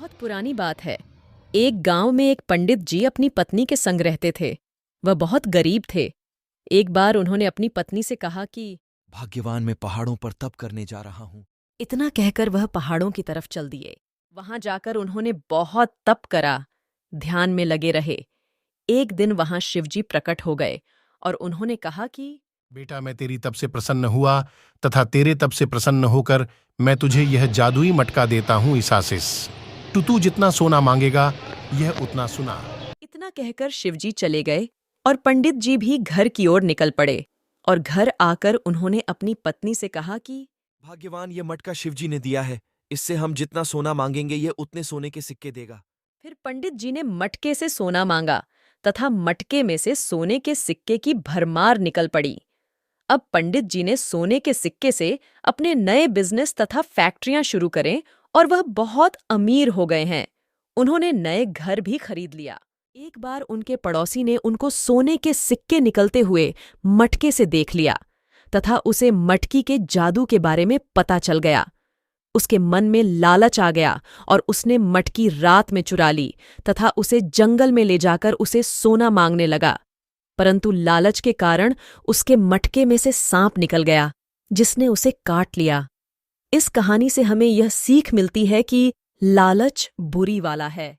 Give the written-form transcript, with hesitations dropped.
बहुत पुरानी बात है। एक गांव में एक पंडित जी अपनी पत्नी के संग रहते थे। वह बहुत गरीब थे। एक बार उन्होंने अपनी पत्नी से कहा कि भाग्यवान मैं पहाड़ों पर तप करने जा रहा हूँ। इतना कहकर वह पहाड़ों की तरफ चल दिए। वहां जाकर उन्होंने बहुत तप करा, ध्यान में लगे रहे। एक दिन वहां शिवजी प्रकट हो गए और उन्होंने कहा कि बेटा, मैं तेरी तप से प्रसन्न हुआ तथा तेरे तप से प्रसन्न होकर मैं तुझे यह जादुई मटका देता हूँ इस आशीष। तू जितना सोना मांगेगा यह उतना सुना। इतना कहकर शिवजी चले गए और पंडित जी भी घर की ओर निकल पड़े। और घर आकर उन्होंने अपनी पत्नी से कहा कि भाग्यवान ये मटका शिवजी ने दिया है, इससे हम जितना सोना मांगेंगे ये उतने सोने के सिक्के देगा। फिर पंडित जी ने मटके से सोना मांगा तथा मटके में से सोने के सिक्के की भरमार निकल पड़ी। अब पंडित जी ने सोने के सिक्के से अपने नए बिजनेस तथा फैक्ट्रियां शुरू करें और वह बहुत अमीर हो गए हैं। उन्होंने नए घर भी खरीद लिया। एक बार उनके पड़ोसी ने उनको सोने के सिक्के निकलते हुए मटके से देख लिया तथा उसे मटकी के जादू के बारे में पता चल गया। उसके मन में लालच आ गया और उसने मटकी रात में चुरा ली तथा उसे जंगल में ले जाकर उसे सोना मांगने लगा। परंतु लालच के कारण उसके मटके में से सांप निकल गया, जिसने उसे काट लिया। इस कहानी से हमें यह सीख मिलती है कि लालच बुरी वाला है।